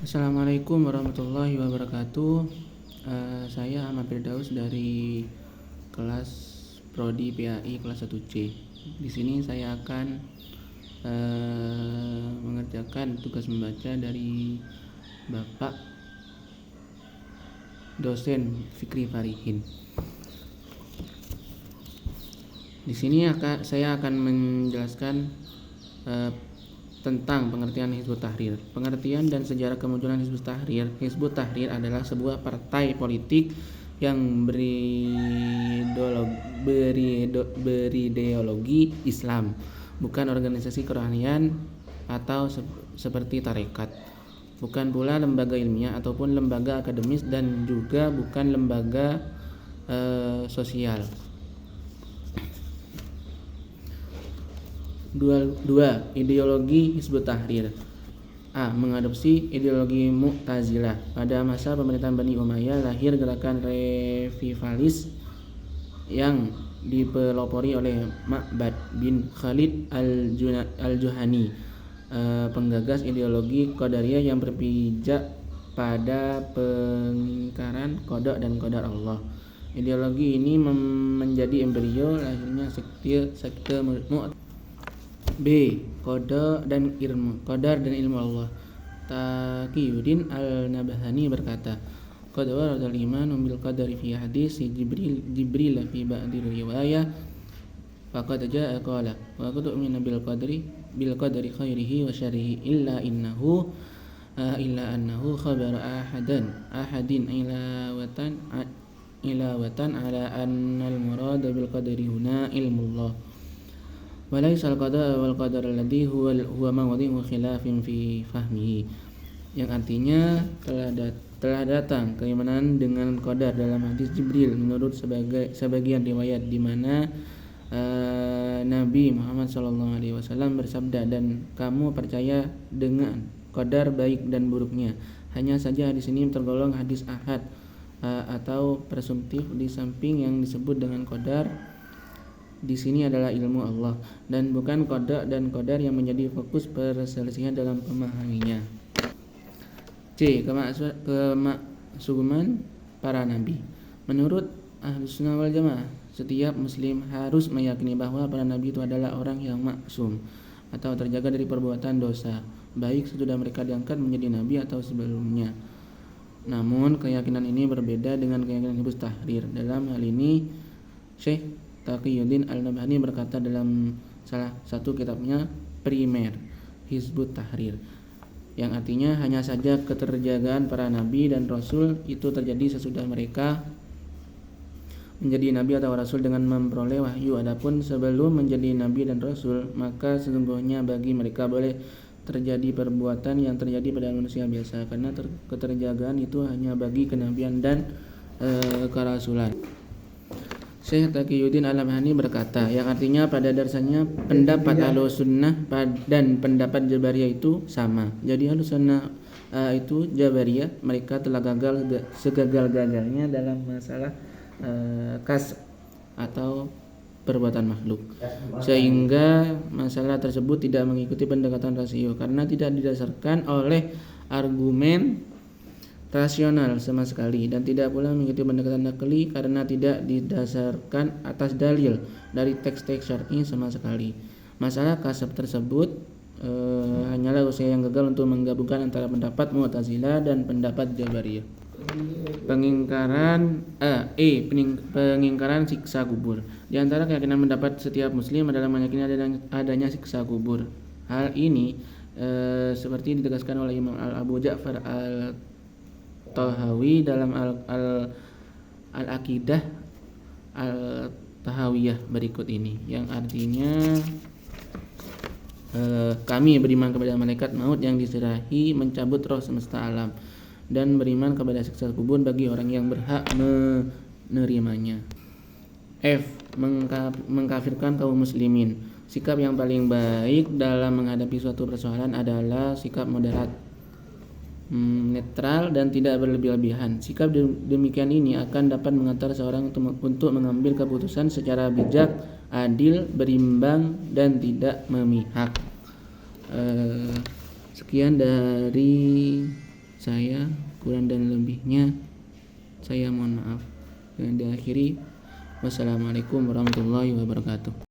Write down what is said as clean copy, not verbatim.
Assalamualaikum warahmatullahi wabarakatuh. Saya Ahmad Firdaus dari kelas Prodi PAI kelas 1C. Di sini saya akan mengerjakan tugas membaca dari Bapak dosen Fikri Farihin. Di sini saya akan menjelaskan tentang pengertian Hizbut Tahrir. Pengertian dan sejarah kemunculan Hizbut Tahrir. Hizbut Tahrir adalah sebuah partai politik yang berideologi Islam, bukan organisasi kerohanian atau seperti tarekat. Bukan pula lembaga ilmiah ataupun lembaga akademis, dan juga bukan lembaga sosial. Dua, ideologi Hizbut Tahrir. A. Mengadopsi ideologi Mu'tazilah. Pada masa pemerintahan Bani Umayyah lahir gerakan revivalis yang dipelopori oleh Ma'bad bin Khalid al-Juhani, penggagas ideologi Qadariyah yang berpijak pada pengingkaran qada dan qadar Allah. Ideologi ini menjadi embrio lahirnya sekte Mu'tazilah. B. Qadar dan ilmu Allah. Taqiyuddin al-Nabhani berkata, qad warada al-iman bil qadari fi hadis Jibril fi ba'di riwayah faqad jaa qala wa qad tu'minu bil qadari khairihi wa syarrihi illa annahu khabara ahadin ilawatan ala anna al-murad bil qadari huna ilmullah. Walaisal qada wal qadar alladhi huwa mawdhi'u khilafin fi fahmihi, yang artinya telah datang keimanan dengan qadar dalam hadis Jibril menurut sebagian riwayat, di mana Nabi Muhammad SAW bersabda, dan kamu percaya dengan qadar baik dan buruknya. Hanya saja hadis ini tergolong hadis ahad atau presumptif, di samping yang disebut dengan qadar di sini adalah ilmu Allah, dan bukan qada dan qadar yang menjadi fokus perselisihan dalam memahaminya. C. Kemaksuman para nabi. Menurut Ahlussunnah wal Jamaah, setiap muslim harus meyakini bahwa para nabi itu adalah orang yang maksum atau terjaga dari perbuatan dosa, baik sesudah mereka diangkat menjadi nabi atau sebelumnya. Namun keyakinan ini berbeda dengan keyakinan Hizbut Tahrir. Dalam hal ini, Syekh Taqiyuddin al-Nabhani berkata dalam salah satu kitabnya Primer Hizbut Tahrir, yang artinya hanya saja keterjagaan para nabi dan rasul itu terjadi sesudah mereka menjadi nabi atau rasul dengan memperoleh wahyu. Adapun sebelum menjadi nabi dan rasul, maka sesungguhnya bagi mereka boleh terjadi perbuatan yang terjadi pada manusia biasa, karena keterjagaan itu hanya bagi kenabian dan kerasulan. Syekh Taqiyuddin al-Nabhani berkata, yang artinya pada dasarnya pendapat Ahlussunnah dan pendapat Jabariyah itu sama. Jadi Ahlussunnah itu Jabariyah, mereka telah gagal segagal-gagalnya dalam masalah kas atau perbuatan makhluk, sehingga masalah tersebut tidak mengikuti pendekatan rasio karena tidak didasarkan oleh argumen rasional sama sekali, dan tidak pula mengikuti pendekatan nakli karena tidak didasarkan atas dalil dari teks-teks syar'i sama sekali. Masalah kasab tersebut hanyalah usaha yang gagal untuk menggabungkan antara pendapat Mu'tazilah dan pendapat Jabariyah. Pengingkaran siksa kubur. Di antara keyakinan pendapat setiap muslim adalah meyakini adanya siksa kubur. Hal ini seperti ditegaskan oleh Imam Abu Ja'far Tahawi dalam Al-Aqidah Al-Tahawiyah berikut ini, yang artinya kami beriman kepada malaikat maut yang diserahi mencabut roh semesta alam, dan beriman kepada siksa kubur bagi orang yang berhak menerimanya. F. Mengkafirkan kaum muslimin. Sikap yang paling baik dalam menghadapi suatu persoalan adalah sikap moderat, netral, dan tidak berlebih-lebihan. Sikap demikian ini akan dapat mengantar seorang untuk mengambil keputusan secara bijak, adil, berimbang, dan tidak memihak. Sekian dari saya, kurang dan lebihnya saya mohon maaf. Dengan diakhiri, wassalamualaikum warahmatullahi wabarakatuh.